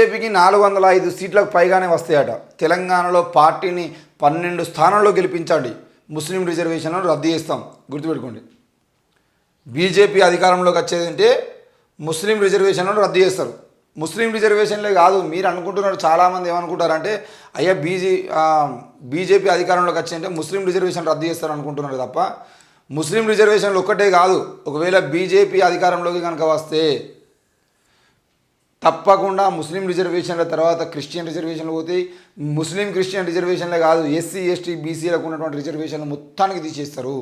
బీజేపీకి 405 సీట్లకు పైగానే వస్తాయట. తెలంగాణలో పార్టీని 12 స్థానాల్లో గెలిపించండి, ముస్లిం రిజర్వేషన్లను రద్దు చేస్తాం. గుర్తుపెట్టుకోండి, బీజేపీ అధికారంలోకి వచ్చేదంటే ముస్లిం రిజర్వేషన్లను రద్దు చేస్తారు. ముస్లిం రిజర్వేషన్లే కాదు, మీరు అనుకుంటున్నారు, చాలామంది ఏమనుకుంటారంటే అయ్యా బీజేపీ అధికారంలోకి వచ్చేదంటే ముస్లిం రిజర్వేషన్ రద్దు చేస్తారు అనుకుంటున్నారు తప్ప ముస్లిం రిజర్వేషన్లు ఒక్కటే కాదు. ఒకవేళ బీజేపీ అధికారంలోకి కనుక వస్తే తప్పకుండా ముస్లిం రిజర్వేషన్ల తర్వాత క్రిస్టియన్ రిజర్వేషన్లు పోతాయి. ముస్లిం క్రిస్టియన్ రిజర్వేషన్లే కాదు, ఎస్సీ ఎస్టీ బీసీలకు ఉన్నటువంటి రిజర్వేషన్లు మొత్తానికి తీసేస్తారు.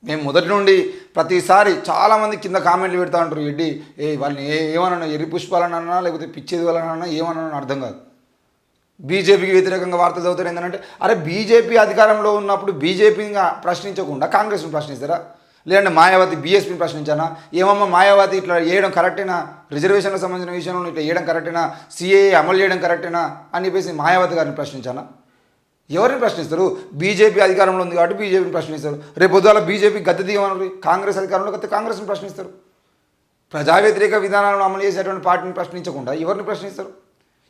మేము మొదటి నుండి ప్రతిసారి చాలామంది కింద కామెంట్లు పెడతా ఉంటారు, ఎడ్డి వాళ్ళని ఏమన్నా ఎర్రి పుష్పాలనన్నా లేకపోతే పిచ్చేది వాళ్ళనన్నా ఏమన్నా అర్థం కాదు. బీజేపీకి వ్యతిరేకంగా వార్తలు చదువుతారు. ఏంటంటే అరే బీజేపీ అధికారంలో ఉన్నప్పుడు బీజేపీని ప్రశ్నించకుండా కాంగ్రెస్ని ప్రశ్నిస్తారా? లేదంటే మాయావతి బీఎస్పీని ప్రశ్నించానా? ఏమమ్మా మాయావతి ఇట్లా చేయడం కరెక్టేనా? రిజర్వేషన్లకు సంబంధించిన విషయంలో ఇట్లా చేయడం కరెక్టేనా? సిఏఏ అమలు చేయడం కరెక్టేనా అని చెప్పేసి మాయావతి గారిని ప్రశ్నించానా? ఎవరిని ప్రశ్నిస్తారు? బీజేపీ అధికారంలో ఉంది కాబట్టి బీజేపీని ప్రశ్నిస్తారు. రేపు పొద్దున బీజేపీ గద్దె దిగమని కాంగ్రెస్ అధికారంలోకి వస్తే కాంగ్రెస్ని ప్రశ్నిస్తారు. ప్రజా వ్యతిరేక విధానాలను అమలు చేసేటువంటి పార్టీని ప్రశ్నించకుండా ఎవరిని ప్రశ్నిస్తారు?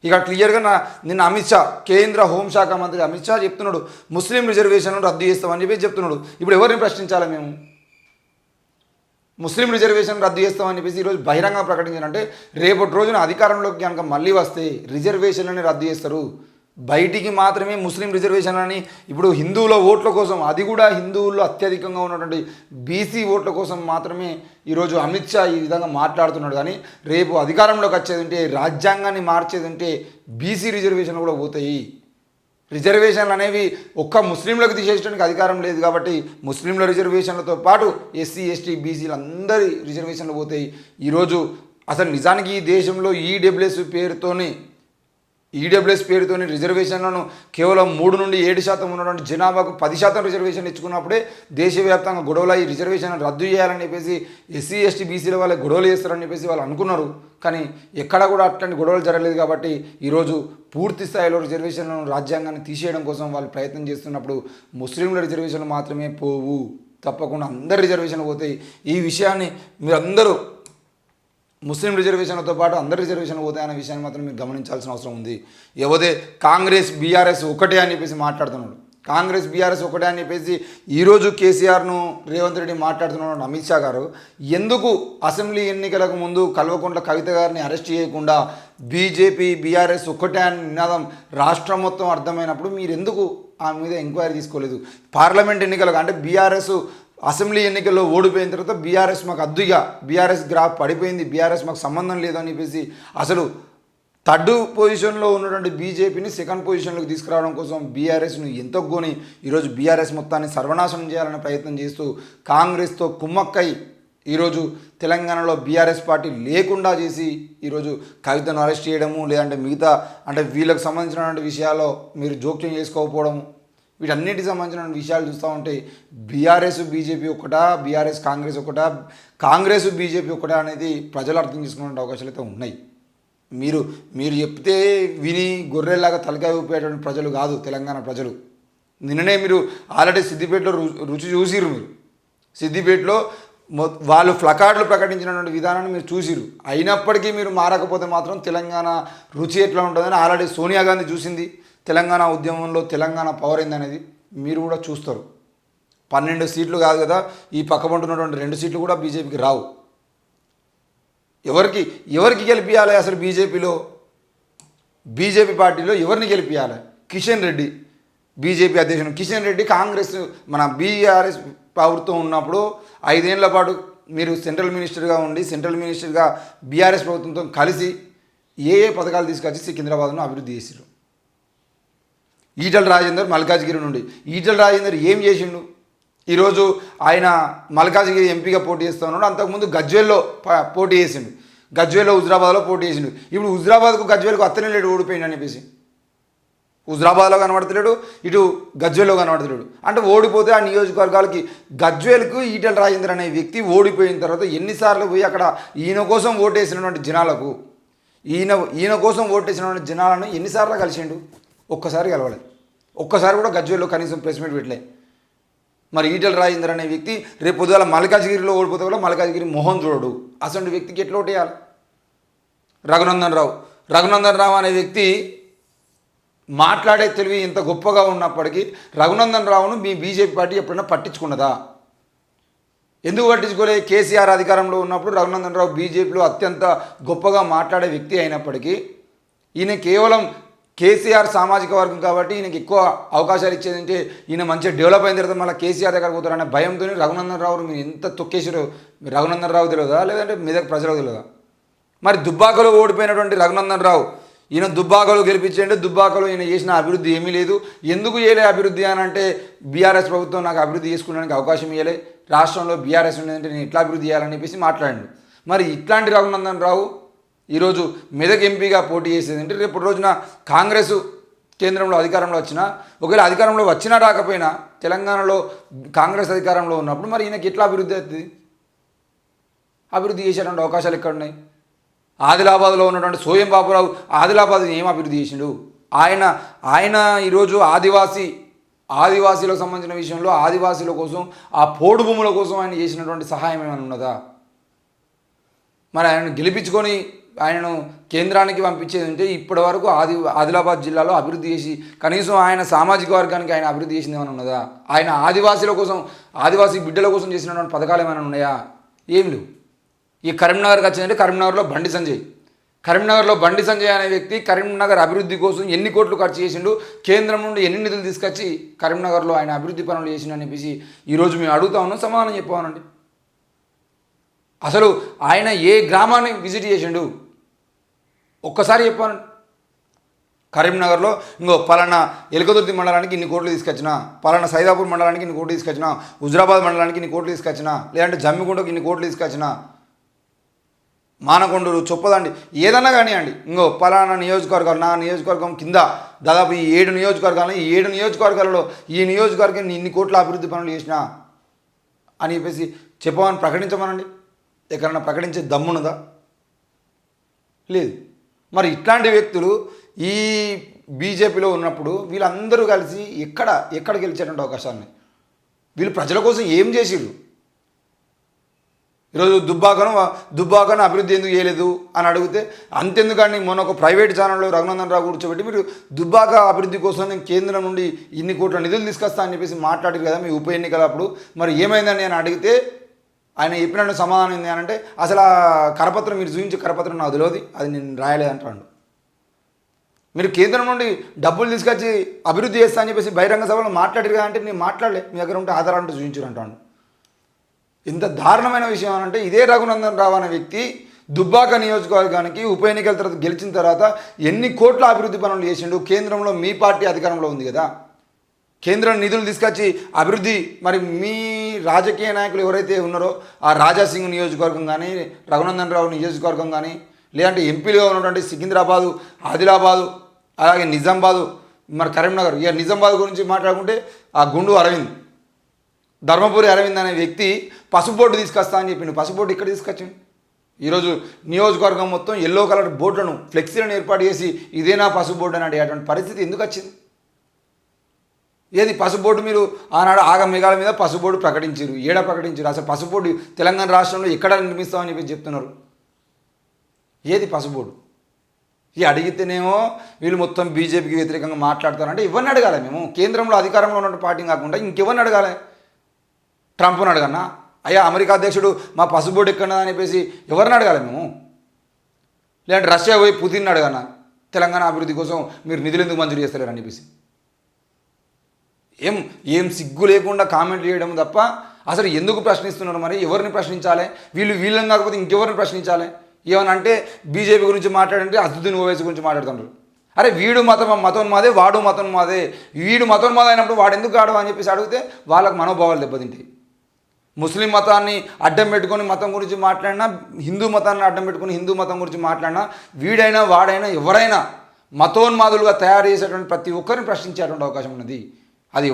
ఇక క్లియర్గా నిన్న అమిత్ షా, కేంద్ర హోంశాఖ మంత్రి అమిత్ షా చెప్తున్నాడు, ముస్లిం రిజర్వేషన్లను రద్దు చేస్తామని చెప్పి చెప్తున్నాడు. ఇప్పుడు ఎవరిని ప్రశ్నించాలి? మేము ముస్లిం రిజర్వేషన్ రద్దు చేస్తామని చెప్పేసి ఈరోజు బహిరంగంగా ప్రకటించారంటే రేపటి రోజున అధికారంలోకి కనుక మళ్ళీ వస్తే రిజర్వేషన్లని రద్దు చేస్తారు. బయటికి మాత్రమే ముస్లిం రిజర్వేషన్లని ఇప్పుడు హిందువుల ఓట్ల కోసం, అది కూడా హిందువుల్లో అత్యధికంగా ఉన్నటువంటి బీసీ ఓట్ల కోసం మాత్రమే ఈరోజు అమిత్ షా ఈ విధంగా మాట్లాడుతున్నాడు. కానీ రేపు అధికారంలోకి వచ్చేదంటే, రాజ్యాంగాన్ని మార్చేదంటే బీసీ రిజర్వేషన్లు కూడా పోతాయి. రిజర్వేషన్లు అనేవి ఒక్క ముస్లింలకు తీసేయడానికి అధికారం లేదు కాబట్టి ముస్లింల రిజర్వేషన్లతో పాటు ఎస్సీ ఎస్టీ బీసీలు అందరి రిజర్వేషన్లు పోతాయి. ఈరోజు అసలు నిజానికి ఈ దేశంలో ఈడబ్ల్యూఎస్ పేరుతోని రిజర్వేషన్లను కేవలం 3 నుండి 7% ఉన్నటువంటి జనాభాకు 10% రిజర్వేషన్ ఇచ్చుకున్నప్పుడే దేశవ్యాప్తంగా గొడవలు ఈ రిజర్వేషన్ రద్దు చేయాలని చెప్పేసి ఎస్సీ ఎస్టీ బీసీల వాళ్ళే గొడవలు చేస్తారని చెప్పేసి వాళ్ళు అనుకున్నారు. కానీ ఎక్కడ కూడా అట్లాంటి గొడవలు జరగలేదు. కాబట్టి ఈరోజు పూర్తి స్థాయిలో రిజర్వేషన్లను, రాజ్యాంగాన్ని తీసేయడం కోసం వాళ్ళు ప్రయత్నం చేస్తున్నప్పుడు ముస్లింల రిజర్వేషన్లు మాత్రమే పోవు, తప్పకుండా అందరి రిజర్వేషన్లు పోతాయి. ఈ విషయాన్ని మీరందరూ ముస్లిం రిజర్వేషన్లతో పాటు అందరి రిజర్వేషన్లు పోతాయనే విషయాన్ని మాత్రం మీరు గమనించాల్సిన అవసరం ఉంది. ఎవరైతే కాంగ్రెస్ బీఆర్ఎస్ ఒకటే అని చెప్పేసి మాట్లాడుతున్నాడు, కాంగ్రెస్ బీఆర్ఎస్ ఒకటే అని చెప్పేసి ఈరోజు కేసీఆర్ను రేవంత్ రెడ్డి మాట్లాడుతున్నాడు. అమిత్ షా గారు ఎందుకు అసెంబ్లీ ఎన్నికలకు ముందు కల్వకుంట్ల కవిత గారిని అరెస్ట్ చేయకుండా బీజేపీ బీఆర్ఎస్ ఒకటే అని నినాదం రాష్ట్రం మొత్తం అర్థమైనప్పుడు మీరు ఎందుకు ఆమె మీద ఎంక్వైరీ తీసుకోలేదు? పార్లమెంట్ ఎన్నికలకు అంటే బీఆర్ఎస్ అసెంబ్లీ ఎన్నికల్లో ఓడిపోయిన తర్వాత బీఆర్ఎస్ మాకు అద్దుగా, బీఆర్ఎస్ గ్రాఫ్ పడిపోయింది, బీఆర్ఎస్ మాకు సంబంధం లేదని చెప్పేసి అసలు థర్డ్ పొజిషన్లో ఉన్నటువంటి బీజేపీని సెకండ్ పొజిషన్లోకి తీసుకురావడం కోసం బీఆర్ఎస్ను ఎంతో కొని ఈరోజు బీఆర్ఎస్ మొత్తాన్ని సర్వనాశనం చేయాలనే ప్రయత్నం చేస్తూ కాంగ్రెస్తో కుమ్మక్కై ఈరోజు తెలంగాణలో బీఆర్ఎస్ పార్టీ లేకుండా చేసి ఈరోజు కవితను అరెస్ట్ చేయడము, లేదంటే మిగతా అంటే వీళ్ళకి సంబంధించినటువంటి విషయాల్లో మీరు జోక్యం చేసుకోకపోవడము, వీటన్నిటికి సంబంధించిన విషయాలు చూస్తూ ఉంటే బీఆర్ఎస్ బీజేపీ ఒకటా, బీఆర్ఎస్ కాంగ్రెస్ ఒకటా, కాంగ్రెస్ బీజేపీ ఒకటా అనేది ప్రజలు అర్థం చేసుకునే అవకాశాలు అయితే ఉన్నాయి. మీరు చెప్తే విని గొర్రెల్లాగా తలకాయ ఊపేటువంటి ప్రజలు కాదు తెలంగాణ ప్రజలు. నిన్ననే మీరు ఆల్రెడీ సిద్దిపేటలో రుచి చూసిరు. మీరు సిద్దిపేటలో వాళ్ళు ప్లకార్డులు ప్రకటించినటువంటి విధానాన్ని మీరు చూసిరు. అయినప్పటికీ మీరు మారకపోతే మాత్రం తెలంగాణ రుచి ఎట్లా ఉంటుందని ఆల్రెడీ సోనియా గాంధీ చూసింది. తెలంగాణ ఉద్యమంలో తెలంగాణ పవర్ ఏందనేది మీరు కూడా చూస్తారు. 12 సీట్లు కాదు కదా, ఈ పక్కపంటున్నటువంటి 2 సీట్లు కూడా బీజేపీకి రావు. ఎవరికి గెలిపించాలి? అసలు బీజేపీ పార్టీలో ఎవరిని గెలిపించాలి? కిషన్ రెడ్డి బీజేపీ అధ్యక్షుడు కిషన్ రెడ్డి కాంగ్రెస్ మన బీఆర్ఎస్ ప్రభుత్వం ఉన్నప్పుడు 5 ఏళ్ల పాటు మీరు సెంట్రల్ మినిస్టర్గా బీఆర్ఎస్ ప్రభుత్వంతో కలిసి ఏ పథకాలు తీసుకొచ్చి సికింద్రాబాద్ను అభివృద్ధి చేశారు. ఈటల రాజేందర్ మల్కాజ్గిరి నుండి ఈటల రాజేందర్ ఏం చేసిండు? ఈరోజు ఆయన మల్కాజ్గిరి ఎంపీగా పోటీ చేస్తూ ఉన్నాడు. అంతకుముందు గజ్వేల్లో పోటీ చేసిండు, గజ్వేల్లో హుజరాబాద్లో పోటీ చేసిండు. ఇప్పుడు హుజరాబాద్కు గజ్వేల్కు అత్తనే లేడు, ఓడిపోయిండు అని చెప్పేసి హుజరాబాద్లో కనబడతలేడు, ఇటు గజ్వేల్లో కనబడతలేడు. అంటే ఓడిపోతే ఆ నియోజకవర్గాలకి గజ్వేల్కు ఈటల రాజేందర్ అనే వ్యక్తి ఓడిపోయిన తర్వాత ఎన్నిసార్లు పోయి అక్కడ ఈయన కోసం ఓటేసినటువంటి జనాలకు ఈయన కోసం ఓటేసినటువంటి జనాలను ఎన్నిసార్లు కలిసిండు? ఒక్కసారి కలవలేదు. ఒక్కసారి కూడా గజ్వేల్లో కనీసం ప్రెస్ మీట్ పెట్టలే. మరి ఈటల రాజేందర్ అనే వ్యక్తి రేపు పొద్దుగాల మల్కాజ్గిరిలో ఓడిపోతే కూడా మల్కాజ్గిరి మొహం చూడడు. అసలు వ్యక్తికి ఎట్లా ఓటేయాలి? రఘునందన్ రావు రఘునందన్ రావు అనే వ్యక్తి మాట్లాడే తెలివి ఇంత గొప్పగా ఉన్నప్పటికీ రఘునందన్ రావును మీ బీజేపీ పార్టీ ఎప్పుడైనా పట్టించుకున్నదా? ఎందుకు పట్టించుకోలే? కేసీఆర్ అధికారంలో ఉన్నప్పుడు రఘునందన్ రావు బీజేపీలో అత్యంత గొప్పగా మాట్లాడే వ్యక్తి అయినప్పటికీ ఈయన కేవలం కేసీఆర్ సామాజిక వర్గం కాబట్టి ఈయనకి ఎక్కువ అవకాశాలు ఇచ్చేదంటే ఈయన మంచిగా డెవలప్ అయిన తర్వాత మళ్ళీ కేసీఆర్ దగ్గర పోతారనే భయంతో రఘునందన్ రావు మీరు ఎంత తొక్కేసారో మీరు రఘునందన్ రావు తెలియదా లేదంటే మెదక్ ప్రజలకు తెలియదా? మరి దుబ్బాకలో ఓడిపోయినటువంటి రఘునందన్ రావు ఈయన దుబ్బాకలో గెలిపించండి, దుబ్బాకలో ఈయన చేసిన అభివృద్ధి ఏమీ లేదు. ఎందుకు చేయలే అభివృద్ధి అని అంటే బీఆర్ఎస్ ప్రభుత్వం నాకు అభివృద్ధి చేసుకోవడానికి అవకాశం ఇవ్వలే, రాష్ట్రంలో బీఆర్ఎస్ ఉండేదంటే నేను ఎట్లా అభివృద్ధి చేయాలని చెప్పేసి మాట్లాడండి. మరి ఇట్లాంటి రఘునందన్ రావు ఈరోజు మెదక్ ఎంపీగా పోటీ చేసేదంటే రేపు రోజున కాంగ్రెస్ కేంద్రంలో అధికారంలో వచ్చినా, ఒకవేళ అధికారంలో వచ్చినా రాకపోయినా తెలంగాణలో కాంగ్రెస్ అధికారంలో ఉన్నప్పుడు మరి ఈయనకి ఎట్లా అభివృద్ధి అవుతుంది? అభివృద్ధి చేసేటువంటి అవకాశాలు ఎక్కడ ఉన్నాయి? ఆదిలాబాద్లో ఉన్నటువంటి సోయం బాబురావు ఆదిలాబాద్ ఏం అభివృద్ధి చేసిండు? ఆయన ఈరోజు ఆదివాసీలకు సంబంధించిన విషయంలో ఆదివాసీల కోసం ఆ పోడు భూముల కోసం ఆయన చేసినటువంటి సహాయం ఏమైనా ఉన్నదా? మరి ఆయనను గెలిపించుకొని ఆయనను కేంద్రానికి పంపించేది ఉంటే ఇప్పటి వరకు ఆదిలాబాద్ జిల్లాలో అభివృద్ధి చేసి కనీసం ఆయన సామాజిక వర్గానికి ఆయన అభివృద్ధి చేసింది ఏమైనా ఉన్నదా? ఆయన ఆదివాసీల కోసం ఆదివాసీ బిడ్డల కోసం చేసినటువంటి పథకాలు ఏమైనా ఉన్నాయా? ఏం లేవు. ఈ కరీంనగర్కి వచ్చిందంటే కరీంనగర్లో బండి సంజయ్ అనే వ్యక్తి కరీంనగర్ అభివృద్ధి కోసం ఎన్ని కోట్లు ఖర్చు చేసిండు, కేంద్రం నుండి ఎన్ని నిధులు తీసుకొచ్చి కరీంనగర్లో ఆయన అభివృద్ధి పనులు చేసిండు అని చెప్పేసి ఈరోజు మేము అడుగుతా ఉన్నాం, సమాధానం చెప్పామనండి. అసలు ఆయన ఏ గ్రామాన్ని విజిట్ చేసిండు ఒక్కసారి చెప్పాను. కరీంనగర్లో పలానా ఎలకదుర్తి మండలానికి ఇన్ని కోట్లు తీసుకొచ్చినా, పలానా సైదాపూర్ మండలానికి ఇన్ని కోట్లు తీసుకొచ్చినా, హుజరాబాద్ మండలానికి ఇన్ని కోట్లు తీసుకొచ్చినా, లేదంటే జమ్మిగుంటకు ఇన్ని కోట్లు తీసుకొచ్చినా, మానకొండూరు చొప్పదండి ఏదన్నా కానివ్వండి పలానా నియోజకవర్గాలు నా నియోజకవర్గం కింద దాదాపు ఈ 7 నియోజకవర్గాలు, ఈ 7 నియోజకవర్గాలలో ఈ నియోజకవర్గం ఇన్ని కోట్ల అభివృద్ధి పనులు చేసినా అని చెప్పేసి చెప్పమని ప్రకటించమనండి. ఎక్కడన్నా ప్రకటించే దమ్మున్నదా? లేదు. మరి ఇట్లాంటి వ్యక్తులు ఈ బీజేపీలో ఉన్నప్పుడు వీళ్ళందరూ కలిసి ఎక్కడ గెలిచేటువంటి అవకాశాన్ని వీళ్ళు ప్రజల కోసం ఏం చేసిర్రు? ఈరోజు దుబ్బాకను అభివృద్ధి ఎందుకు చేయలేదు అని అడిగితే అంతెందుకండి మొన్న ఒక ప్రైవేట్ ఛానల్లో రఘునందన్ రావు కూర్చోబెట్టి మీరు దుబ్బాక అభివృద్ధి కోసం నేను కేంద్రం నుండి ఇన్ని కోట్ల నిధులు తీసుకొస్తా అని చెప్పేసి మాట్లాడారు కదా మీ ఉప ఎన్నికలప్పుడు, మరి ఏమైందని నేను అడిగితే ఆయన చెప్పినట్టు సమాధానం ఏంటి అని అంటే అసలు ఆ కరపత్రం మీరు చూపించే కరపత్రం నాకు తెలియదు, అది నేను రాయలేదంటాడు. మీరు కేంద్రం నుండి డబ్బులు తీసుకొచ్చి అభివృద్ధి చేస్తా అని చెప్పేసి బహిరంగ సభలో మాట్లాడారు కదా అంటే నేను మాట్లాడలే, మీ దగ్గర ఉంటే ఆధారాలు చూపించారు అంటాడు. ఇంత దారుణమైన విషయం అంటే ఇదే రఘునందన్ రావు అనే వ్యక్తి దుబ్బాక నియోజకవర్గానికి ఉప ఎన్నికల తర్వాత గెలిచిన తర్వాత ఎన్ని కోట్ల అభివృద్ధి పనులు చేసిండు? కేంద్రంలో మీ పార్టీ అధికారంలో ఉంది కదా, కేంద్రం నిధులు తీసుకొచ్చి అభివృద్ధి మరి మీ రాజకీయ నాయకులు ఎవరైతే ఉన్నారో ఆ రాజాసింగ్ నియోజకవర్గం కానీ రఘునందన్ రావు నియోజకవర్గం కానీ లేదంటే ఎంపీలుగా ఉన్నటువంటి సికింద్రాబాదు, ఆదిలాబాదు, అలాగే నిజామాబాదు, మరి కరీంనగర్. ఇక నిజామాబాద్ గురించి మాట్లాడుకుంటే ఆ గుండు అరవింద్, ధర్మపురి అరవింద్ అనే వ్యక్తి పసుపు బోర్డు తీసుకొస్తా అని చెప్పిండు. పసుపు బోర్డు ఇక్కడ తీసుకొచ్చిండు. ఈరోజు నియోజకవర్గం మొత్తం ఎల్లో కలర్ బోర్డులను ఫ్లెక్సీలను ఏర్పాటు చేసి ఇదేనా పసుపు బోర్డు అని అడిగేటువంటి పరిస్థితి ఎందుకు వచ్చింది? ఏది పసుపు బోర్డు? మీరు ఆనాడు ఆగమేఘాల మీద పసుపు బోర్డు ప్రకటించారు, ఏడా ప్రకటించారు? అసలు పసుపు బోర్డు తెలంగాణ రాష్ట్రంలో ఎక్కడ నిర్మిస్తామని చెప్పి చెప్తున్నారు. ఏది పసుపు బోర్డు? ఈ అడిగితేనేమో వీళ్ళు మొత్తం బీజేపీకి వ్యతిరేకంగా మాట్లాడతారంటే ఎవరిని అడగాలి? మేము కేంద్రంలో అధికారంలో ఉన్న పార్టీ కాకుండా ఇంకెవరిని అడగాలి? ట్రంప్ని అడగన్నా? అయ్యా అమెరికా అధ్యక్షుడు మా పసుపు బోర్డు ఎక్కడా అని చెప్పేసి ఎవరిని అడగాలి మేము? లేదంటే రష్యా పోయి పుతిన్ అడగన్నా తెలంగాణ అభివృద్ధి కోసం మీరు నిధులు ఎందుకు మంజూరు చేస్తలేరు అని చెప్పేసి? ఏం సిగ్గు లేకుండా కామెంట్ చేయడం తప్ప అసలు ఎందుకు ప్రశ్నిస్తున్నారు? మరి ఎవరిని ప్రశ్నించాలి? వీళ్ళని కాకపోతే ఇంకెవరిని ప్రశ్నించాలి? ఏమని అంటే బీజేపీ గురించి మాట్లాడంటే అసదుద్దీన్ ఓవైసీ గురించి మాట్లాడుతున్నారు. అరే వీడు మతోన్మాదే, వాడు మతోన్మాదే, వీడు మతోన్మాద అయినప్పుడు వాడు ఎందుకు ఆడవు అని చెప్పేసి అడిగితే వాళ్ళకు మనోభావాలు దెబ్బతింటాయి. ముస్లిం మతాన్ని అడ్డం పెట్టుకొని మతం గురించి మాట్లాడినా, హిందూ మతాన్ని అడ్డం పెట్టుకొని హిందూ మతం గురించి మాట్లాడినా, వీడైనా వాడైనా ఎవరైనా మతోన్మాదులుగా తయారు చేసేటువంటి ప్రతి ఒక్కరిని ప్రశ్నించేటువంటి అవకాశం ఉన్నది. అది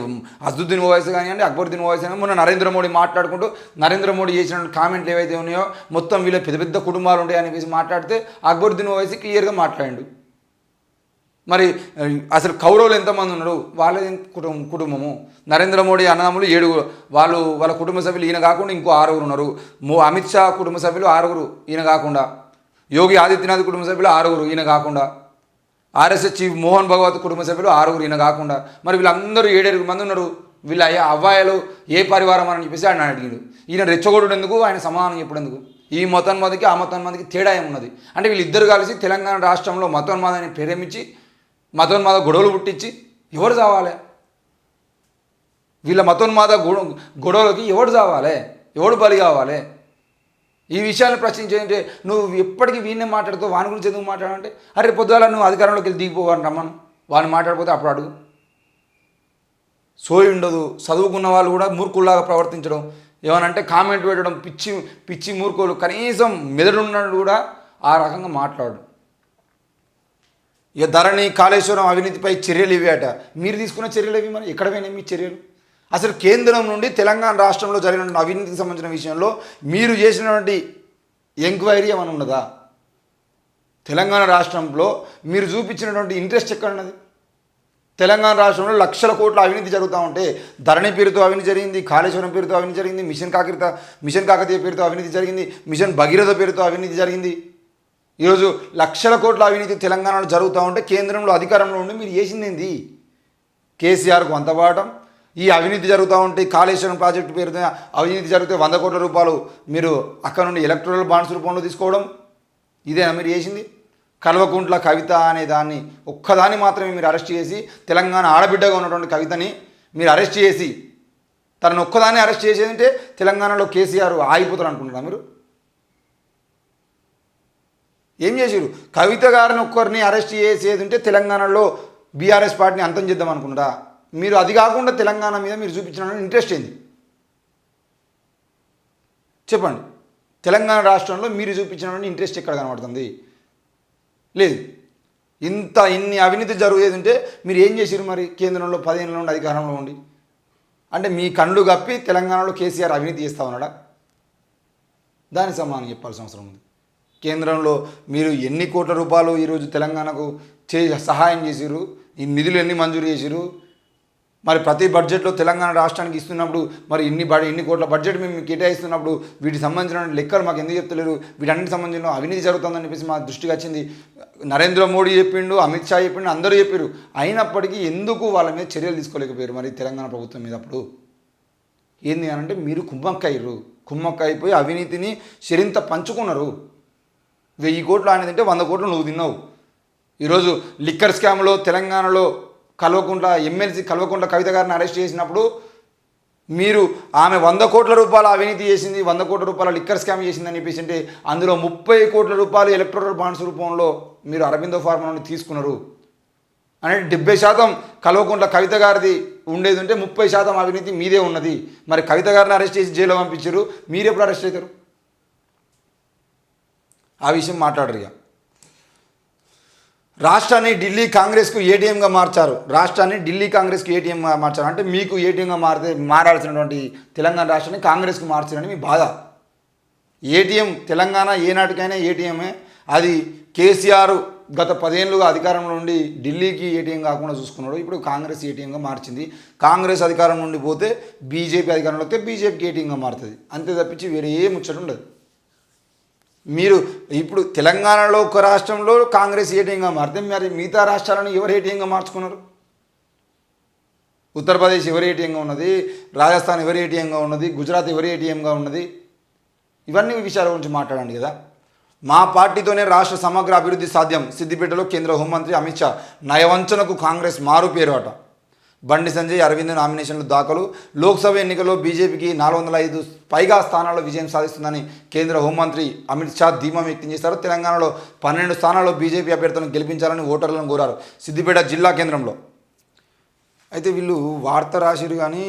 అసదుద్దీన్ ఓవైసీ కానివ్వండి, అక్బరుద్దీన్ ఓవైసీ కానీ మొన్న నరేంద్ర మోడీ మాట్లాడుకుంటూ నరేంద్ర మోడీ చేసిన కామెంట్లు ఏవైతే ఉన్నాయో మొత్తం వీళ్ళ పెద్ద పెద్ద కుటుంబాలు ఉంటాయని చెప్పేసి మాట్లాడితే అక్బరుద్దీన్ ఓవైసీ క్లియర్గా మాట్లాడిండు. మరి అసలు కౌరవులు ఎంతమంది ఉన్నారు? వాళ్ళ కుటుంబము. నరేంద్ర మోడీ అన్నదమ్ములు 7, వాళ్ళ కుటుంబ సభ్యులు ఈయన కాకుండా ఇంకో 6 ఉన్నారు. అమిత్ షా కుటుంబ సభ్యులు 6 ఈయన కాకుండా. యోగి ఆదిత్యనాథ్ కుటుంబ సభ్యులు 6, ఈయన కాకుండా. ఆర్ఎస్ఎస్ చీఫ్ మోహన్ భగవత్ కుటుంబ సభ్యులు 6, ఈయన కాకుండా. మరి వీళ్ళందరూ 7 మంది ఉన్నారు. వీళ్ళ అవ్వాయిలు ఏ పరివారం అని చెప్పేసి ఆయన అడిగాడు. ఈయన రెచ్చగొడు ఎందుకు, ఆయన సమాధానం చెప్పడెందుకు? ఈ మతోన్మాదికి ఆ మతోన్మాదికి తేడా ఏమున్నది అంటే వీళ్ళిద్దరు కలిసి తెలంగాణ రాష్ట్రంలో మతోన్మాదాన్ని ప్రేరేపించి మతోన్మాద గొడవలు పుట్టించి ఎవరు చావాలి? వీళ్ళ మతోన్మాద గొడవలకి ఎవడు చావాలి? ఎవడు బలి కావాలి? ఈ విషయాన్ని ప్రశ్నించేంటే నువ్వు ఎప్పటికీ వీడినే మాట్లాడుతావు, వాని గురించి ఎందుకు మాట్లాడాలంటే అరే పొద్దుగాల నువ్వు అధికారంలోకి వెళ్ళి దిగిపోవాలని రమ్మను, వాడిని మాట్లాడిపోతే అప్పుడు అడుగు. సోయి ఉండదు. చదువుకున్న వాళ్ళు కూడా మూర్ఖుల్లాగా ప్రవర్తించడం, ఏమనంటే కామెంట్ పెట్టడం, పిచ్చి పిచ్చి మూర్ఖులు, కనీసం మెదడున్నాడు కూడా ఆ రకంగా మాట్లాడు. ఇక ధరణి కాళేశ్వరం అవినీతిపై చర్యలు ఇవేట. మీరు తీసుకున్న చర్యలు ఇవి, మరి ఎక్కడ పోయినాయి మీ చర్యలు? అసలు కేంద్రం నుండి తెలంగాణ రాష్ట్రంలో జరిగిన అవినీతికి సంబంధించిన విషయంలో మీరు చేసినటువంటి ఎంక్వైరీ ఏమైనా ఉన్నదా? తెలంగాణ రాష్ట్రంలో మీరు చూపించినటువంటి ఇంట్రెస్ట్ ఎక్కడ ఉన్నది? తెలంగాణ రాష్ట్రంలో లక్షల కోట్ల అవినీతి జరుగుతూ ఉంటే ధరణి పేరుతో అవినీతి జరిగింది, కాళేశ్వరం పేరుతో అవినీతి జరిగింది, మిషన్ కాకతీయ పేరుతో అవినీతి జరిగింది, మిషన్ భగీరథ పేరుతో అవినీతి జరిగింది. ఈరోజు లక్షల కోట్ల అవినీతి తెలంగాణలో జరుగుతూ ఉంటే కేంద్రంలో అధికారంలో ఉండి మీరు చేసింది ఏంది? కేసీఆర్కు అంతబాటం. ఈ అవినీతి జరుగుతూ ఉంటే కాళేశ్వరం ప్రాజెక్టు పేరుతో అవినీతి జరిగితే 100 కోట్ల రూపాయలు మీరు అక్కడ నుండి ఎలక్ట్రల్ బాండ్స్ రూపంలో తీసుకోవడం, ఇదేనా మీరు చేసింది? కల్వకుంట్ల కవిత అనే దాన్ని ఒక్కదాన్ని మాత్రమే మీరు అరెస్ట్ చేసి, తెలంగాణ ఆడబిడ్డగా ఉన్నటువంటి కవితని మీరు అరెస్ట్ చేసి, తనను ఒక్కదాన్ని అరెస్ట్ చేసేదంటే తెలంగాణలో కేసీఆర్ ఆగిపోతారు అనుకుంటున్నారా మీరు? ఏం చేసారు? కవిత గారిని ఒక్కరిని అరెస్ట్ చేసేది ఉంటే తెలంగాణలో బీఆర్ఎస్ పార్టీని అంతం చేద్దాం అనుకున్నారా మీరు? అది కాకుండా తెలంగాణ మీద మీరు చూపించిన ఇంట్రెస్ట్ ఏంది చెప్పండి? తెలంగాణ రాష్ట్రంలో మీరు చూపించిన ఇంట్రెస్ట్ ఎక్కడ కనబడుతుంది? లేదు. ఇన్ని అవినీతి జరుగుతుంది ఉంటే మీరు ఏం చేసారు మరి? కేంద్రంలో 10 ఏళ్ళ నుండి అధికారంలో ఉండి అంటే మీ కళ్ళు కప్పి తెలంగాణలో కేసీఆర్ అవినీతి చేస్తా ఉన్నాడా? దానికి సమానం చెప్పాల్సిన అవసరం ఉంది. కేంద్రంలో మీరు ఎన్ని కోట్ల రూపాయలు ఈరోజు తెలంగాణకు సహాయం చేసిరు, ఈ నిధులు ఎన్ని మంజూరు చేసిరు, మరి ప్రతి బడ్జెట్లో తెలంగాణ రాష్ట్రానికి ఇస్తున్నప్పుడు మరి ఇన్ని కోట్ల బడ్జెట్ మేము కేటాయిస్తున్నప్పుడు వీటికి సంబంధించిన లెక్కలు మాకు ఎందుకు చెప్తలేరు? వీటన్నిటి సంబంధించిన అవినీతి జరుగుతుందని చెప్పేసి మా దృష్టికి వచ్చింది. నరేంద్ర మోడీ చెప్పిండు, అమిత్ షా చెప్పిండు, అందరూ చెప్పారు. అయినప్పటికీ ఎందుకు వాళ్ళ మీద చర్యలు తీసుకోలేకపోయారు మరి తెలంగాణ ప్రభుత్వం మీద? అప్పుడు ఏంది అనంటే మీరు కుమ్మక్కయిపోయి అవినీతిని శరింత పంచుకున్నారు. 1000 కోట్లు ఆయన తింటే 100 కోట్లు నువ్వు తిన్నావు. ఈరోజు లిక్కర్ స్కామ్లో తెలంగాణలో ఎమ్మెల్సీ కల్వకుంట్ల కవిత గారిని అరెస్ట్ చేసినప్పుడు మీరు ఆమె 100 కోట్ల రూపాయల అవినీతి చేసింది, 100 కోట్ల రూపాయల లిక్కర్ స్కామ్ చేసిందని చెప్పేసి అంటే అందులో 30 కోట్ల రూపాయలు ఎలక్ట్రల్ బాండ్స్ రూపంలో మీరు అరబిందో ఫార్మా నుండి తీసుకున్నారు. అంటే 70% కల్వకుంట్ల కవిత గారిది ఉండేది ఉంటే 30% అవినీతి మీదే ఉన్నది. మరి కవిత గారిని అరెస్ట్ చేసి జైల్లో పంపించారు, మీరు ఎప్పుడు అరెస్ట్ అవుతారు? ఆ విషయం మాట్లాడరు. ఇక రాష్ట్రాన్ని ఢిల్లీ కాంగ్రెస్కు ఏటీఎంగా మార్చారు. అంటే మీకు ఏటీఎంగా మారాల్సినటువంటి తెలంగాణ రాష్ట్రాన్ని కాంగ్రెస్కు మార్చారని మీ బాధ. ఏటీఎం తెలంగాణ ఏనాటికైనా ఏటీఎమే. అది కేసీఆర్ గత 10 ఏళ్ళుగా అధికారంలో నుండి ఢిల్లీకి ఏటీఎం కాకుండా చూసుకున్నాడు. ఇప్పుడు కాంగ్రెస్ ఏటీఎంగా మార్చింది. కాంగ్రెస్ అధికారం నుండి పోతే బీజేపీ అధికారంలో వస్తే బీజేపీకి ఏటీఎంగా మారుతుంది. అంతే తప్పించి వేరే ఏ ముచ్చట ఉండదు. మీరు ఇప్పుడు తెలంగాణలో ఒక రాష్ట్రంలో కాంగ్రెస్ ఏటీఎంగా మారితే మరి మిగతా రాష్ట్రాలను ఎవరు ఏటీఎంగా మార్చుకున్నారు? ఉత్తరప్రదేశ్ ఎవరు ఏటీఎంగా ఉన్నది, రాజస్థాన్ ఎవరు ఏటీఎంగా ఉన్నది, గుజరాత్ ఎవరు ఏటీఎంగా ఉన్నది? ఇవన్నీ విషయాల గురించి మాట్లాడండి కదా. మా పార్టీతోనే రాష్ట్ర సమగ్ర అభివృద్ధి సాధ్యం. సిద్దిపేటలో కేంద్ర హోంమంత్రి అమిత్ షా నయవంచనకు కాంగ్రెస్ మారు పేరు అట. బండి సంజయ్, అరవింద్ నామినేషన్లు దాఖలు. లోక్సభ ఎన్నికల్లో బీజేపీకి 405 పైగా స్థానాల్లో విజయం సాధిస్తుందని కేంద్ర హోంమంత్రి అమిత్ షా ధీమా వ్యక్తం చేశారు. తెలంగాణలో 12 స్థానాల్లో బీజేపీ అభ్యర్థులను గెలిపించాలని ఓటర్లను కోరారు. సిద్దిపేట జిల్లా కేంద్రంలో అయితే వీళ్ళు వార్త రాసిరు కానీ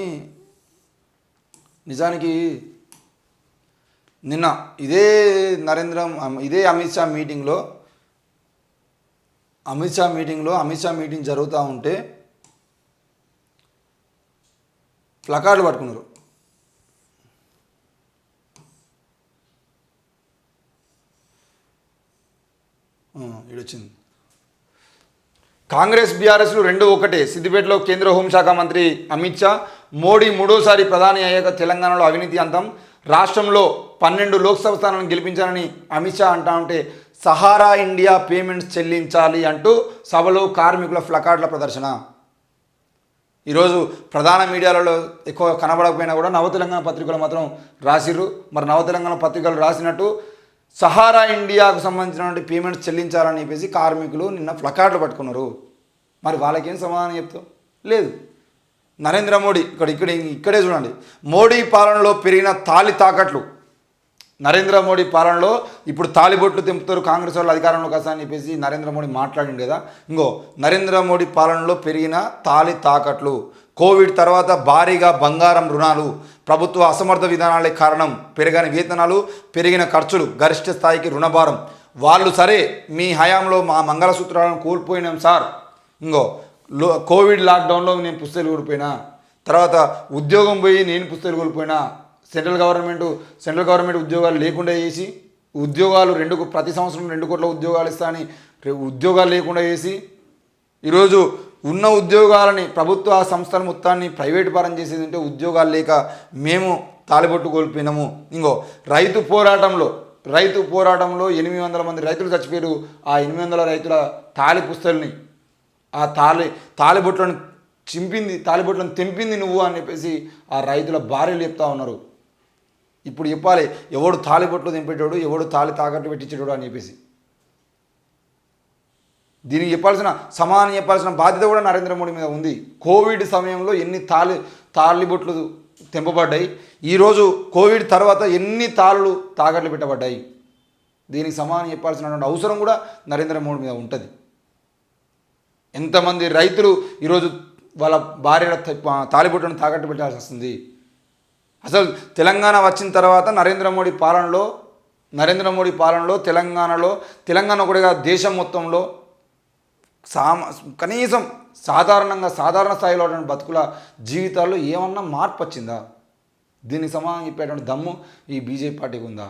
నిజానికి నిన్న ఇదే అమిత్ షా మీటింగ్ జరుగుతూ ఉంటే ప్లకార్డులు పట్టుకున్నారు. ఇడొచ్చింది. కాంగ్రెస్ బీఆర్ఎస్లు 2 ఒకటే. సిద్దిపేటలో కేంద్ర హోంశాఖ మంత్రి అమిత్ షా, మోడీ 3వ ప్రధాని అయ్యాక తెలంగాణలో అవినీతి అంతం, రాష్ట్రంలో 12 లోక్సభ స్థానాలను గెలిపించాలని అమిత్ షా అంటా ఉంటే సహారా ఇండియా పేమెంట్స్ చెల్లించాలి అంటూ సభలో కార్మికుల ప్లకార్డుల ప్రదర్శన. ఈరోజు ప్రధాన మీడియాలలో ఎక్కువ కనబడకపోయినా కూడా నవతెలంగాణ పత్రికలు మాత్రం రాసిర్రు. మరి నవతెలంగాణ పత్రికలు రాసినట్టు సహారా ఇండియాకు సంబంధించినటువంటి పేమెంట్స్ చెల్లించాలని చెప్పేసి కార్మికులు నిన్న ప్లకార్డులు పట్టుకున్నారు. మరి వాళ్ళకేం సమాధానం చెప్తాం? లేదు. నరేంద్ర మోడీ ఇక్కడే చూడండి, మోడీ పాలనలో పెరిగిన తాళి తాకట్లు. నరేంద్ర మోడీ పాలనలో ఇప్పుడు తాలిబొట్లు తెంపుతారు కాంగ్రెస్ వాళ్ళు అధికారంలోకి వస్తా అని చెప్పేసి నరేంద్ర మోడీ మాట్లాడింది కదా. నరేంద్ర మోడీ పాలనలో పెరిగిన తాళి తాకట్లు, కోవిడ్ తర్వాత భారీగా బంగారం రుణాలు, ప్రభుత్వ అసమర్థ విధానాలే కారణం, పెరిగిన వేతనాలు, పెరిగిన ఖర్చులు, గరిష్ట స్థాయికి రుణభారం. వాళ్ళు సరే మీ హయాంలో మా మంగళసూత్రాలను కోల్పోయినాం సార్. కోవిడ్ లాక్డౌన్లో నేను పుస్తకాలు కోల్పోయినా, తర్వాత ఉద్యోగం పోయి నేను పుస్తకాలు కోల్పోయినా, సెంట్రల్ గవర్నమెంట్ ఉద్యోగాలు లేకుండా చేసి ఉద్యోగాలు ప్రతి సంవత్సరం 2 కోట్ల ఉద్యోగాలు ఇస్తా అని ఉద్యోగాలు లేకుండా చేసి ఈరోజు ఉన్న ఉద్యోగాలని ప్రభుత్వ సంస్థల మొత్తాన్ని ప్రైవేటు పరం చేసేది ఉంటే ఉద్యోగాలు లేక మేము తాలిబొట్టు కోల్పోయినాము. రైతు పోరాటంలో 800 మంది రైతులు చచ్చిపోయారు. ఆ 800 రైతుల తాలి పుస్తల్ని ఆ తాలిబొట్లను తెంపింది నువ్వు అని చెప్పేసి ఆ రైతుల భార్యలు చెప్తా ఉన్నారు. ఇప్పుడు చెప్పాలి ఎవడు తాలిబొట్లు తెంపేటోడు, ఎవడు తాలి తాకట్టు పెట్టించేటోడు అని చెప్పేసి. దీనికి సమాధానం చెప్పాల్సిన బాధ్యత కూడా నరేంద్ర మోడీ మీద ఉంది. కోవిడ్ సమయంలో ఎన్ని తాలిబొట్లు తెంపబడ్డాయి, ఈరోజు కోవిడ్ తర్వాత ఎన్ని తాకట్లు పెట్టబడ్డాయి. దీనికి సమాధానం చెప్పాల్సినటువంటి అవసరం కూడా నరేంద్ర మోడీ మీద ఉంటుంది. ఎంతమంది రైతులు ఈరోజు వాళ్ళ భార్యల తాలిబొట్టును తాకట్టు పెట్టాల్సి వస్తుంది. అసలు తెలంగాణ వచ్చిన తర్వాత నరేంద్ర మోడీ పాలనలో తెలంగాణ కూడా దేశం మొత్తంలో కనీసం సాధారణ స్థాయిలో బతుకుల జీవితాల్లో ఏమన్నా మార్పు వచ్చిందా? దీనికి సమాధానం చెప్పేటువంటి దమ్ము ఈ బీజేపీ పార్టీకి ఉందా?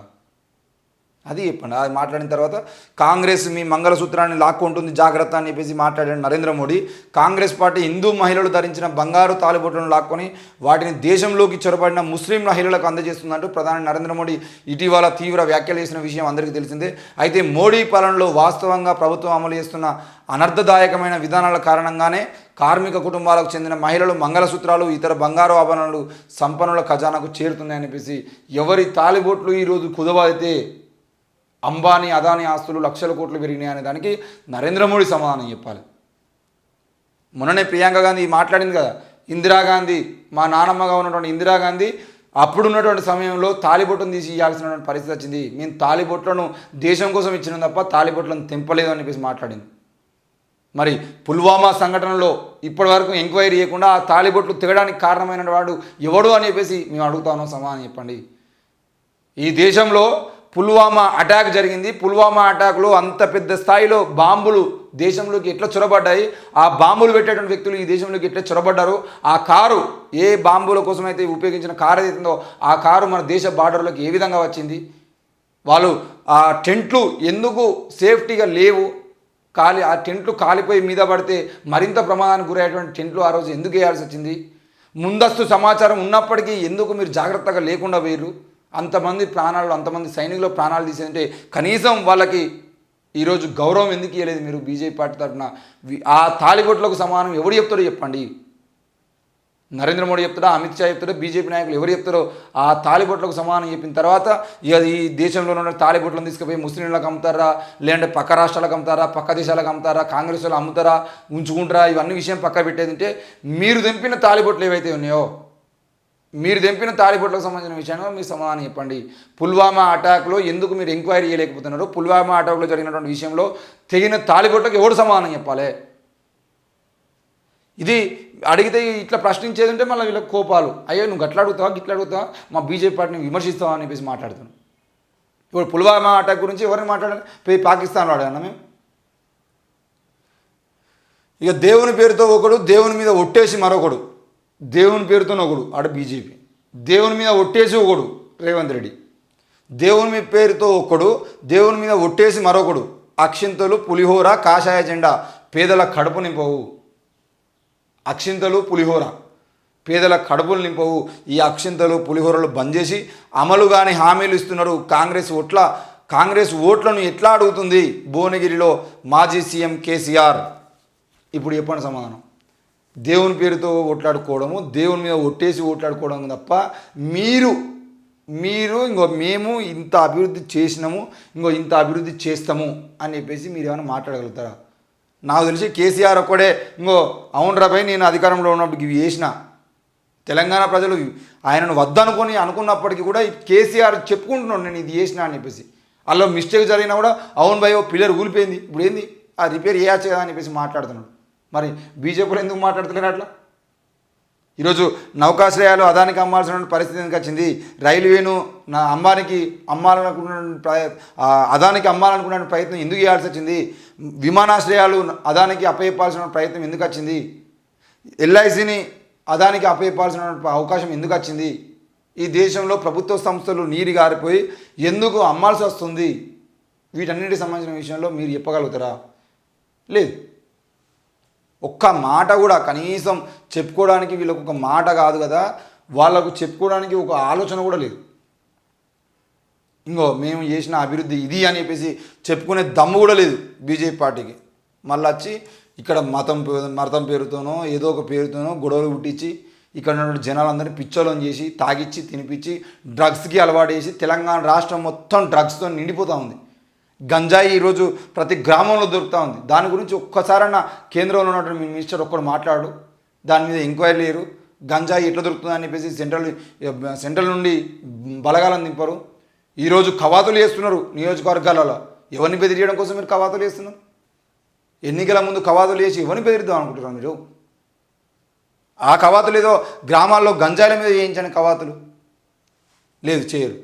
అది చెప్పండి. అది మాట్లాడిన తర్వాత కాంగ్రెస్ మీ మంగళసూత్రాన్ని లాక్కుంటుంది జాగ్రత్త అని చెప్పేసి మాట్లాడాడు నరేంద్ర మోడీ. కాంగ్రెస్ పార్టీ హిందూ మహిళలు ధరించిన బంగారు తాలిబొట్లను లాక్కొని వాటిని దేశంలోకి చొరబడిన ముస్లిం మహిళలకు అందజేస్తుందంటూ ప్రధాని నరేంద్ర మోడీ ఇటీవల తీవ్ర వ్యాఖ్యలు చేసిన విషయం అందరికీ తెలిసిందే. అయితే మోడీ పాలనలో వాస్తవంగా ప్రభుత్వం అమలు చేస్తున్న అనర్థదాయకమైన విధానాల కారణంగానే కార్మిక కుటుంబాలకు చెందిన మహిళలు మంగళసూత్రాలు, ఇతర బంగారు ఆభరణాలు సంపన్నుల ఖజానాకు చేరుతున్నాయని చెప్పేసి ఎవరి తాలిబొట్లు ఈరోజు కుదవైతే అంబానీ అదానీ ఆస్తులు లక్షల కోట్లు పెరిగినాయి అనే దానికి నరేంద్ర మోడీ సమాధానం చెప్పాలి. మొన్ననే ప్రియాంక గాంధీ మాట్లాడింది కదా, ఇందిరాగాంధీ మా నానమ్మగా ఉన్నటువంటి ఇందిరాగాంధీ అప్పుడున్నటువంటి సమయంలో తాలిబొట్టును తీసి ఇవ్వాల్సినటువంటి పరిస్థితి వచ్చింది. మేము తాలిబొట్లను దేశం కోసం ఇచ్చినాం తప్ప తాలిబొట్లను తెంపలేదు అని చెప్పేసి మాట్లాడింది. మరి పుల్వామా సంఘటనలో ఇప్పటివరకు ఎంక్వైరీ చేయకుండా ఆ తాలిబొట్లు తెగడానికి కారణమైన వాడు ఎవడు అని చెప్పేసి మేము అడుగుతాను, సమాధానం చెప్పండి. ఈ దేశంలో పుల్వామా అటాక్ జరిగింది. పుల్వామా అటాక్లో అంత పెద్ద స్థాయిలో బాంబులు దేశంలోకి ఎట్లా చొరబడ్డాయి, ఆ బాంబులు పెట్టేటువంటి వ్యక్తులు ఈ దేశంలోకి ఎట్లా చొరబడ్డారు, ఆ కారు ఏ బాంబుల కోసమైతే ఉపయోగించిన కారు ఏదైతుందో ఆ కారు మన దేశ బార్డర్లోకి ఏ విధంగా వచ్చింది, వాళ్ళు ఆ టెంట్లు ఎందుకు సేఫ్టీగా లేవు, ఆ టెంట్లు కాలిపోయి మీద పడితే మరింత ప్రమాదానికి గురయ్యేటువంటి టెంట్లు ఆ రోజు ఎందుకు వేయాల్సి వచ్చింది, ముందస్తు సమాచారం ఉన్నప్పటికీ ఎందుకు మీరు జాగ్రత్తగా లేకుండా వేయరు, అంతమంది సైనికుల ప్రాణాలు తీసేదంటే కనీసం వాళ్ళకి ఈరోజు గౌరవం ఎందుకు ఇవ్వలేదు మీరు బీజేపీ పార్టీ తరఫున? ఆ తాలిబొట్లకు సమానం ఎవరు చెప్తారో చెప్పండి. నరేంద్ర మోడీ చెప్తాడా, అమిత్ షా చెప్తాడో, బీజేపీ నాయకులు ఎవరు చెప్తారో ఆ తాలిబొట్లకు సమానం చెప్పిన తర్వాత ఈ దేశంలో ఉన్న తాలిబొట్లను తీసుకుపోయి ముస్లింలకు అమ్ముతారా, లేదంటే పక్క రాష్ట్రాలకు అమ్ముతారా, పక్క దేశాలకు అమ్ముతారా, కాంగ్రెస్ వాళ్ళు అమ్ముతారా, ఉంచుకుంటారా, ఇవన్నీ విషయం పక్క పెట్టేదంటే మీరు తెంపిన తాలిబొట్లు ఏవైతే ఉన్నాయో, మీరు తెంపిన తాలిబొట్లకు సంబంధించిన విషయంలో మీరు సమాధానం చెప్పండి. పుల్వామా అటాక్లో ఎందుకు మీరు ఎంక్వైరీ చేయలేకపోతున్నారు? పుల్వామా అటాక్లో జరిగినటువంటి విషయంలో తెగిన తాలిబొట్లకు ఎవడు సమాధానం చెప్పాలి? ఇది అడిగితే ఇట్లా ప్రశ్నించేది ఉంటే మళ్ళీ వీళ్ళకి కోపాలు, అయ్యో నువ్వు గట్లా అడుగుతావా, మా బీజేపీ పార్టీని విమర్శిస్తావా అని చెప్పేసి మాట్లాడుతున్నాను. ఇప్పుడు పుల్వామా అటాక్ గురించి ఎవరిని మాట్లాడాలి? పోయి పాకిస్తాన్లో అడగన్నా మేము? ఇక దేవుని పేరుతో ఒకడు, దేవుని మీద ఒట్టేసి మరొకడు, దేవుని పేరుతో ఒకడు ఆడ బీజేపీ, దేవుని మీద ఒట్టేసి ఒకడు రేవంత్ రెడ్డి, దేవుని పేరుతో ఒకడు, దేవుని మీద ఒట్టేసి మరొకడు, అక్షింతలు పులిహోర కాషాయ జెండా పేదల కడుపు నింపవు. అక్షింతలు పులిహోర పేదల కడుపులు నింపవు. ఈ అక్షింతలు పులిహోరలు బంద్ చేసి అమలు కాని హామీలు ఇస్తున్నారు. కాంగ్రెస్ ఓట్లను ఎట్లా అడుగుతుంది భువనగిరిలో మాజీ సీఎం కేసీఆర్? ఇప్పుడు చెప్పండి సమాధానం. దేవుని పేరుతో ఓట్లాడుకోవడము, దేవుని మీద ఒట్టేసి ఓట్లాడుకోవడం తప్ప మీరు ఇంకో మేము ఇంత అభివృద్ధి చేసినాము, ఇంకో ఇంత అభివృద్ధి చేస్తాము అని చెప్పేసి మీరు ఏమైనా మాట్లాడగలుగుతారా? నాకు తెలిసి కేసీఆర్ ఒక్కడే ఇంకో అవునరా భయ్ నేను అధికారంలో ఉన్నప్పుడు ఇవి చేసిన, తెలంగాణ ప్రజలు ఆయనను వద్దనుకొని అనుకున్నప్పటికీ కూడా కేసీఆర్ చెప్పుకుంటున్నాడు నేను ఇది చేసిన అని చెప్పేసి. అందులో మిస్టేక్ జరిగినా కూడా అవును భయ్ ఓ పిల్లర్ కూలిపోయింది ఇప్పుడు ఏంది ఆ రిపేర్ చేయచ్చు కదా అని చెప్పేసి మాట్లాడుతున్నాడు. మరి బీజేపీలో ఎందుకు మాట్లాడుతున్నారు అట్లా? ఈరోజు నౌకాశ్రయాలు అదానికి అమ్మాల్సిన పరిస్థితి ఎందుకు వచ్చింది? రైల్వేను అంబానికి అదానికి అమ్మాలనుకున్న ప్రయత్నం ఎందుకు చేయాల్సి వచ్చింది? విమానాశ్రయాలు అదానికి అప్పచెప్పాల్సిన ప్రయత్నం ఎందుకు వచ్చింది? ఎల్ఐసిని అదానికి అప్పచెప్పాల్సిన అవకాశం ఎందుకు వచ్చింది? ఈ దేశంలో ప్రభుత్వ సంస్థలు నీరు గారిపోయి ఎందుకు అమ్మాల్సి వస్తుంది? వీటన్నిటికి సంబంధించిన విషయంలో మీరు చెప్పగలుగుతారా? లేదు. ఒక్క మాట కూడా కనీసం చెప్పుకోవడానికి వీళ్ళకు ఒక మాట కాదు కదా, వాళ్ళకు చెప్పుకోవడానికి ఒక ఆలోచన కూడా లేదు. ఇంకో మేము చేసిన అభివృద్ధి ఇది అని చెప్పేసి చెప్పుకునే దమ్ము కూడా లేదు బీజేపీ పార్టీకి. మళ్ళీ వచ్చి ఇక్కడ మతం పేరుతోనో ఏదో ఒక పేరుతోనో గొడవలు పుట్టించి ఇక్కడ ఉన్న జనాలందరినీ పిచ్చోళ్ళని చేసి తాగిచ్చి తినిపించి డ్రగ్స్కి అలవాటు చేసి తెలంగాణ రాష్ట్రం మొత్తం డ్రగ్స్తో నిండిపోతూ ఉంది. గంజాయి ఈరోజు ప్రతి గ్రామంలో దొరుకుతూ ఉంది. దాని గురించి ఒక్కసారన్నా కేంద్రంలో ఉన్నటువంటి మినిస్టర్ ఒక్కడు మాట్లాడు, దాని మీద ఎంక్వైరీ లేరు. గంజాయి ఎట్లా దొరుకుతుంది అని చెప్పేసి సెంట్రల్ నుండి బలగాలను దింపరు. ఈరోజు కవాతులు చేస్తున్నారు నియోజకవర్గాలలో. ఎవరిని బెదిరియడం కోసం మీరు కవాతులు చేస్తున్నారు? ఎన్నికల ముందు కవాతులు చేసి ఎవరిని బెదిరిద్దాం అనుకుంటున్నారు మీరు? ఆ కవాతులు ఏదో గ్రామాల్లో గంజాయిల మీద చేయించని కవాతులు లేదు, చేయరు.